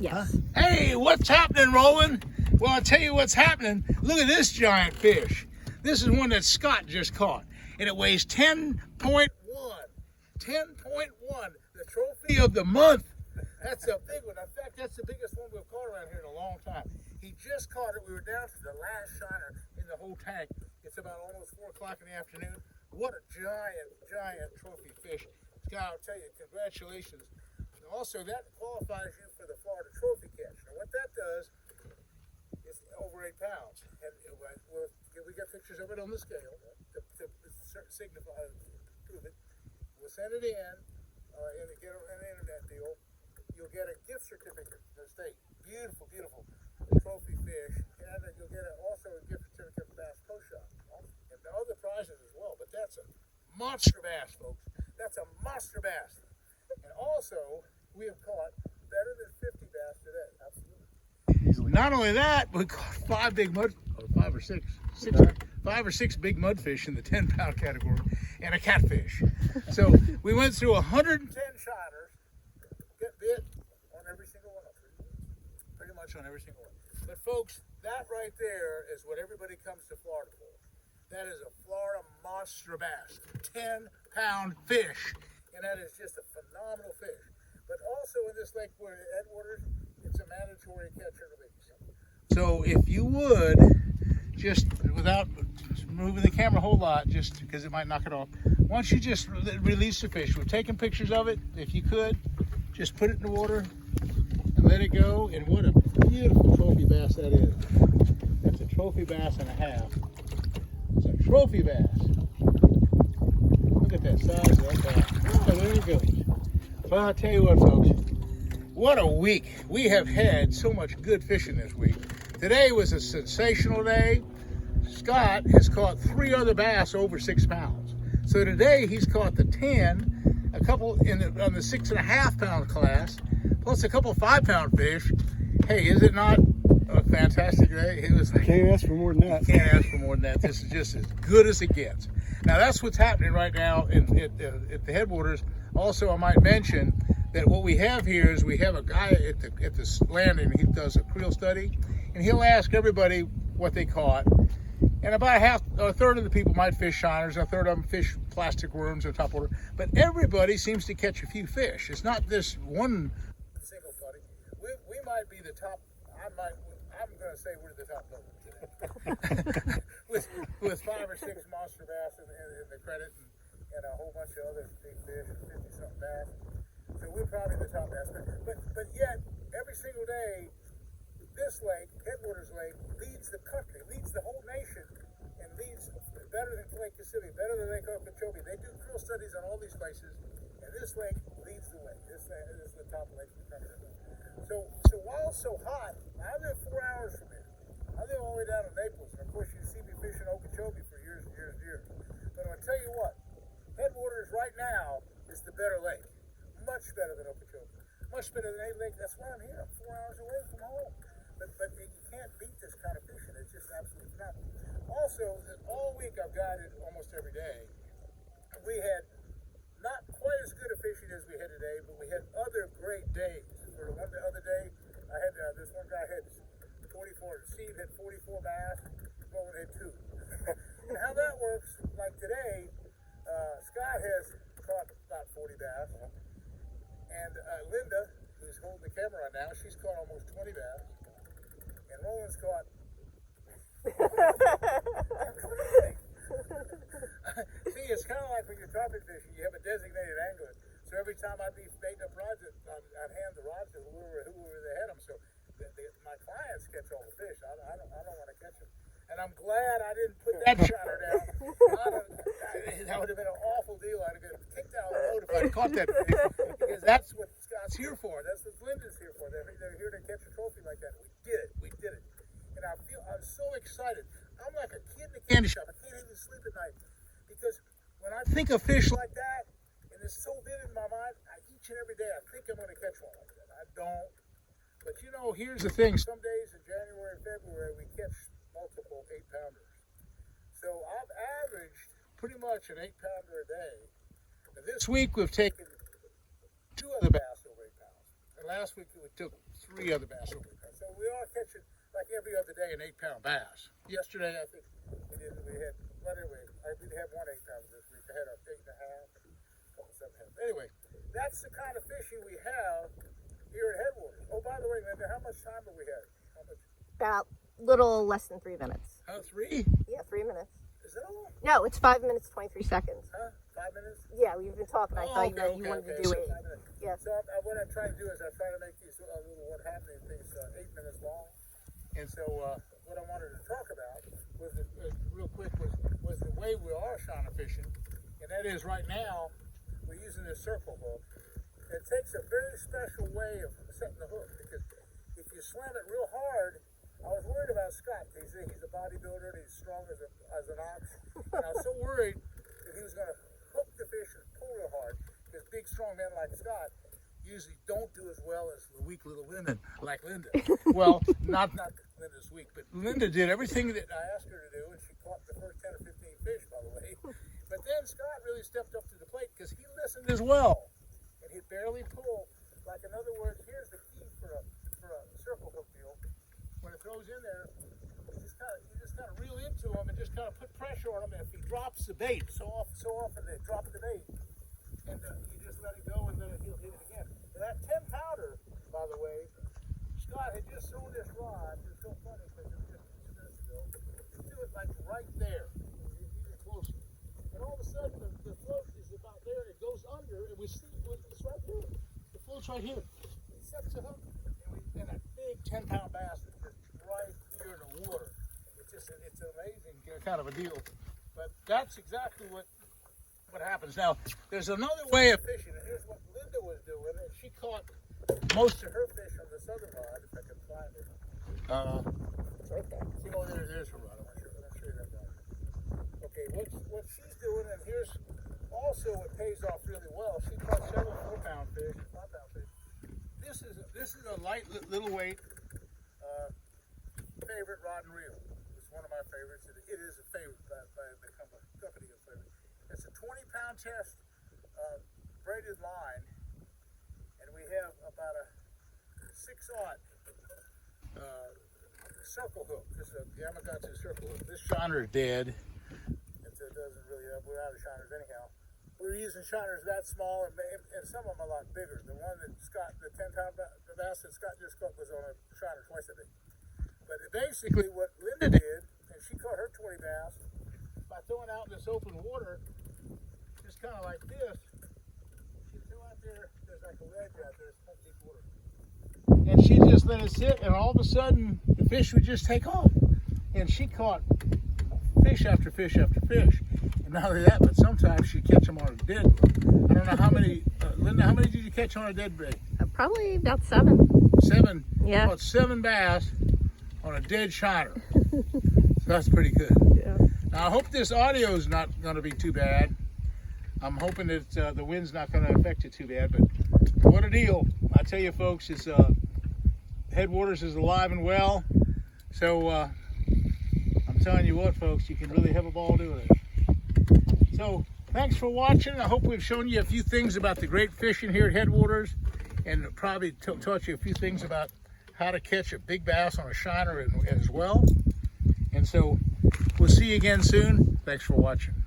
Yes. Huh? Hey, what's happening, Roland? Well, I'll tell you what's happening. Look at this giant fish. This is one that Scott just caught, and it weighs 10.1. 10.1, the trophy of the month. That's a big one. In fact, that's the biggest one we've caught around here in a long time. He just caught it. We were down to the last shiner in the whole tank. It's about almost 4 o'clock in the afternoon. What a giant trophy fish. Scott, I'll tell you, congratulations. Also, that qualifies you for the Florida Trophy Catch. Now, what that does is over 8 pounds. And we got pictures of it on the scale to signify, prove it. We'll send it in and get an internet deal. You'll get a gift certificate to the state. Beautiful trophy fish. And you'll get also a gift certificate from Bass Pro Shop. And the other prizes as well. But that's a monster bass, folks. That's a monster bass. And also, we have caught better than 50 bass today. Absolutely. Not only that, we caught 5 or 6 big mudfish in the 10-pound category and a catfish. So we went through 110 shiners, get bit on every single one of them. Pretty much on every single one. But folks, that right there is what everybody comes to Florida for. That is a Florida monster bass, 10-pound fish. And that is just a phenomenal fish. But also in this lake where the headwaters, it's a mandatory catch and release. So if you would, just without moving the camera a whole lot, just because it might knock it off, why don't you just release the fish? We're taking pictures of it. If you could, just put it in the water and let it go. And what a beautiful trophy bass that is. That's a trophy bass and a half. It's a trophy bass. Look at that size of that bass. Oh, there it goes. Well, I'll tell you what, folks. What a week. We have had so much good fishing this week. Today was a sensational day. Scott has caught 3 other bass over 6 pounds. So today he's caught the 10, a couple on the 6.5 pound class, plus a couple 5-pound fish. Hey, is it not a fantastic day? It was like, can't ask for more than that. Can't ask for more than that. This is just as good as it gets. Now that's what's happening right now at the headwaters. Also, I might mention that what we have here is we have a guy at this landing. He does a creel study, and he'll ask everybody what they caught. And about a third of the people might fish shiners, a third of them fish plastic worms or topwater. But everybody seems to catch a few fish. It's not this one single buddy. We might be the top. I'm going to say we're the top today. with 5 or 6 monster bass in the credit and a whole bunch of other big fish, 50-something bass. So we're probably the top bass. But yet, every single day, this lake, Headwaters Lake, leads the country, leads the whole nation, and leads better than Lake Kissimmee, better than Lake Okeechobee. They do creel studies on all these places, and this lake leads the way. This is the top lake in the country. So while it's so hot, I live 4 hours from here. I live all the way down in Naples, and of course you see me fishing Okeechobee for years and years and years. But I'll tell you what, Headwaters right now is the better lake. Much better than Okeechobee. Much better than any lake. That's why I'm here. I'm 4 hours away from home. But you can't beat this kind of fishing. It's just absolutely phenomenal. Also, all week I've guided almost every day. We had not quite as good a fishing as we had today, but we had other great days. For the other day, I had this one guy had 44. Steve had 44 bass. Roland had 2. And how that works, like today, Scott has caught about 40 bass. And Linda, who's holding the camera right now, she's caught almost 20 bass. And Roland's caught. See, it's kind of like when you're tropic fishing, you have a designated angler. So every time I'd be baiting up rods, I'd hand the rods to whoever they had them. So my clients catch all the fish. I don't want to catch them. And I'm glad I didn't put that shiner down. That would have been an awful deal. I'd have been kicked out of the boat if I'd caught that fish. Because that's what Scott's here for. That's what Linda's here for. They're here to catch a trophy like that. We did it. And I'm so excited. I'm like a kid in a candy shop. I can't even sleep at night. Because when I think of fish like that, and it's so vivid in my mind, each and every day I think I'm going to catch one like that. I don't. But you know, here's the thing. Some days in January and February, we catch multiple 8-pounders. So I've averaged pretty much an 8-pounder a day. Now this week we've taken 2 other bass over 8 pounds. And last week we took 3 other bass over. So we are catching like every other day an 8-pound bass. Yesterday I think we had, well anyway, we didn't have 1 8-pounder this week. I had a 8 and a half and a couple 7.5. Anyway, that's the kind of fishing we have here at Headwaters. Oh, by the way, Linda, how much time have we had? How much? About little less than 3 minutes. Oh, 3? Yeah, 3 minutes. Is that all? No, it's 5 minutes, 23 seconds. Huh? 5 minutes? Yeah, we've been talking. I thought you wanted to do so 8. Yeah. So what I'm trying to do is I'm trying to make these little what happening things 8 minutes long. And so what I wanted to talk about was real quick was the way we are shiner fishing, and that is right now we're using this circle hook. It takes a very special way of setting the hook, because if you slam it real hard, I was worried about Scott. He's a bodybuilder and he's strong as an ox, and I was so worried that he was going to hook the fish and pull real hard, because big strong men like Scott usually don't do as well as the weak little women like Linda. Well, not Linda's weak, but Linda did everything that I asked her to do, and she caught the first 10 or 15 fish, by the way. But then Scott really stepped up to the plate because he listened as well, and he barely pulled. Like, in other words, here's the key for a circle hook deal. When it throws in there, you just kind of reel into him and just kind of put pressure on him. And if he drops the bait, so often they drop the bait, and you just let it go, and then he'll hit it again. And that 10-pounder, by the way, Scott had just thrown this rod. It's so funny because it was just 2 minutes ago. He threw it like right there, even closer. And all of a sudden, the float is about there, and it goes under, and we see it's right here. The float's right here. He sets it up, and a big 10-pound bass is just right here in the water. It's an amazing kind of a deal. But that's exactly what happens. Now, there's another way of fishing, and here's what Linda was doing, and she caught most of her fish on this other rod, if I can find it. It's right there. See, oh, there's her rod. I'm not sure that rod. Okay, what she's doing, and here's also what pays off really well. She caught several 4-pound fish, 5-pound fish. This is a light little weight favorite rod and reel. It's one of my favorites. It is a favorite by the company of favorite. It's a 20-pound test braided line, and we have about a 6/0 circle hook. This is a Yamagatsu circle hook. This shiner is dead. It doesn't really. We're out of shiners anyhow. We're using shiners that small, and some of them a lot bigger. The one that Scott, the 10-pound bass that Scott just caught, was on a shiner twice a day. But basically, what Linda did, and she caught her 20 bass by throwing out in this open water, just kind of like this. She threw out there. There's like a ledge out there. It's not deep water. And she just let it sit, and all of a sudden, the fish would just take off. And she caught fish after fish after fish. And not only that, but sometimes she'd catch them on a dead. I don't know how many, Linda, how many did you catch on a dead bait? Probably about 7. 7? Yeah. About 7 bass on a dead shiner. So that's pretty good. Yeah. Now, I hope this audio is not going to be too bad. I'm hoping that the wind's not going to affect it too bad, but what a deal. I tell you, folks, it's Headwaters is alive and well. So I'm telling you what, folks, you can really have a ball doing it. So thanks for watching. I hope we've shown you a few things about the great fishing here at Headwaters, and probably taught you a few things about how to catch a big bass on a shiner as well. And so we'll see you again soon. Thanks for watching.